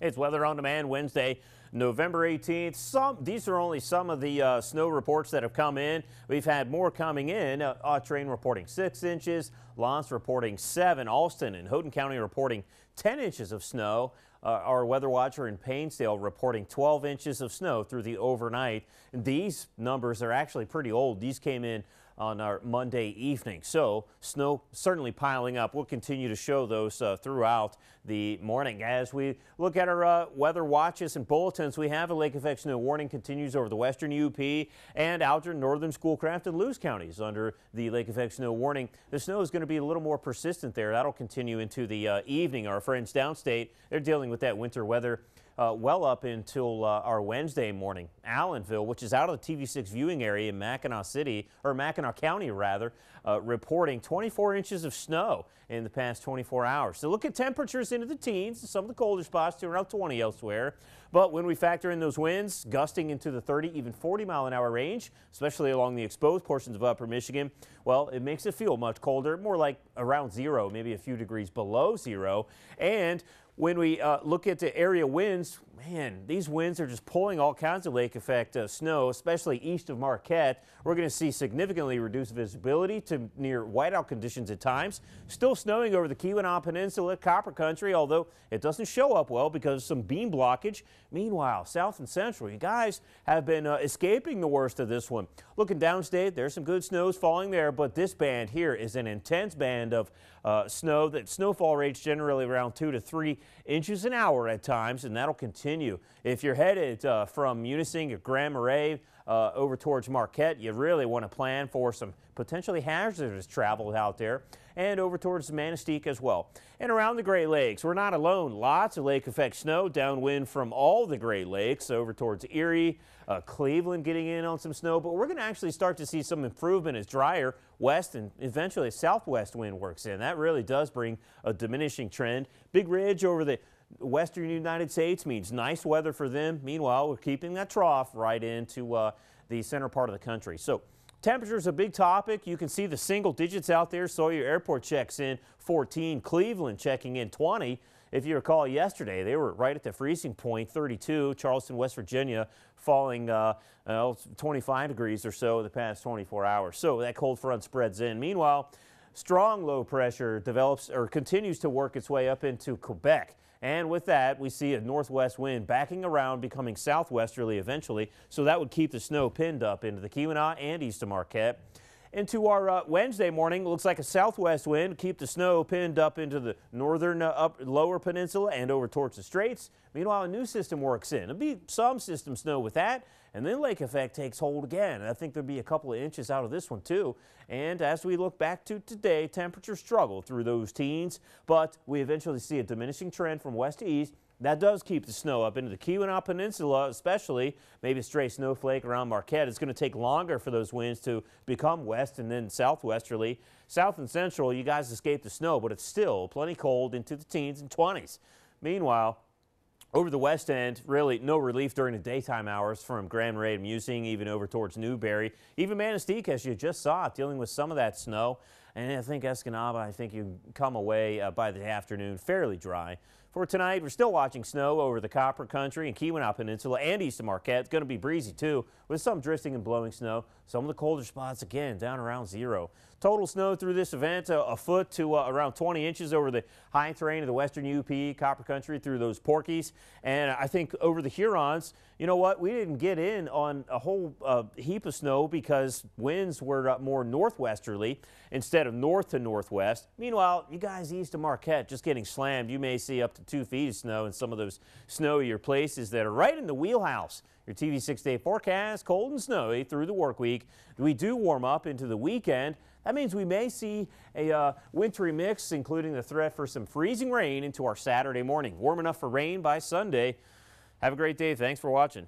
It's Weather on Demand Wednesday, November 18th. These are only some of the snow reports that have come in. We've had more coming in. Autrain reporting 6 inches, Lance reporting 7, Alston and Houghton County reporting 10 inches of snow. Our weather watcher in Painesdale reporting 12 inches of snow through the overnight. And these numbers are actually pretty old. These came in on our Monday evening. So snow certainly piling up. We'll continue to show those throughout the morning. As we look at our weather watches and bulletins, we have a lake effect snow warning continues over the western UP and outer northern Schoolcraft and Lewis counties under the lake effect snow warning. The snow is going to be a little more persistent there. That'll continue into the evening. Our friends downstate, they're dealing with that winter weather well up until our Wednesday morning. Allenville, which is out of the TV6 viewing area in Mackinac County, reporting 24 inches of snow in the past 24 hours. So look at temperatures into the teens, some of the colder spots to around 20 elsewhere. But when we factor in those winds gusting into the 30, even 40-mile-an-hour range, especially along the exposed portions of upper Michigan, well, it makes it feel much colder, more like around 0, maybe a few degrees below 0. And when we look at the area winds, man, these winds are just pulling all kinds of lake effect snow, especially east of Marquette. We're going to see significantly reduced visibility to near whiteout conditions at times. Still snowing over the Keweenaw Peninsula, Copper Country, although it doesn't show up well because of some beam blockage. Meanwhile, south and central, you guys have been escaping the worst of this one. Looking downstate, there's some good snows falling there, but this band here is an intense band of snow. That snowfall rates generally around 2 to 3 inches an hour at times, and that'll continue. If you're headed from Munising or Grand Marais over towards Marquette, you really want to plan for some potentially hazardous travel out there, and over towards Manistee as well. And around the Great Lakes, we're not alone. Lots of lake effect snow downwind from all the Great Lakes over towards Erie, Cleveland getting in on some snow, but we're going to actually start to see some improvement as drier west and eventually southwest wind works in. That really does bring a diminishing trend. Big Ridge over the western United States means nice weather for them. Meanwhile, we're keeping that trough right into the center part of the country. So temperature is a big topic. You can see the single digits out there. Sawyer Airport checks in 14. Cleveland checking in 20. If you recall yesterday, they were right at the freezing point, 32. Charleston, West Virginia, falling 25 degrees or so the past 24 hours. So that cold front spreads in. Meanwhile, strong low pressure develops or continues to work its way up into Quebec. And with that, we see a northwest wind backing around, becoming southwesterly eventually. So that would keep the snow pinned up into the Keweenaw and east of Marquette. Into our Wednesday morning, looks like a southwest wind, keep the snow pinned up into the northern lower peninsula and over towards the Straits. Meanwhile, a new system works in. There'll be some system snow with that, and then lake effect takes hold again. And I think there'll be a couple of inches out of this one too. And as we look back to today, temperatures struggle through those teens, but we eventually see a diminishing trend from west to east. That does keep the snow up into the Keweenaw Peninsula, especially maybe a stray snowflake around Marquette. It's going to take longer for those winds to become west and then southwesterly. South and central, you guys escape the snow, but it's still plenty cold into the teens and 20s. Meanwhile, over the west end, really no relief during the daytime hours from Grand Marais to Munising, even over towards Newberry. Even Manistee, as you just saw, dealing with some of that snow. And I think Escanaba, I think you come away by the afternoon fairly dry. For tonight, we're still watching snow over the Copper Country and Keweenaw Peninsula and east of Marquette. It's going to be breezy too, with some drifting and blowing snow. Some of the colder spots again down around 0. Total snow through this event a foot to around 20 inches over the high terrain of the western UP, Copper Country through those Porkies. And I think over the Hurons, you know what, we didn't get in on a whole heap of snow because winds were more northwesterly instead of north to northwest. Meanwhile, you guys east of Marquette just getting slammed. You may see up to 2 feet of snow in some of those snowier places that are right in the wheelhouse. Your TV 6-day forecast, cold and snowy through the work week. We do warm up into the weekend. That means we may see a wintry mix, including the threat for some freezing rain into our Saturday morning. Warm enough for rain by Sunday. Have a great day. Thanks for watching.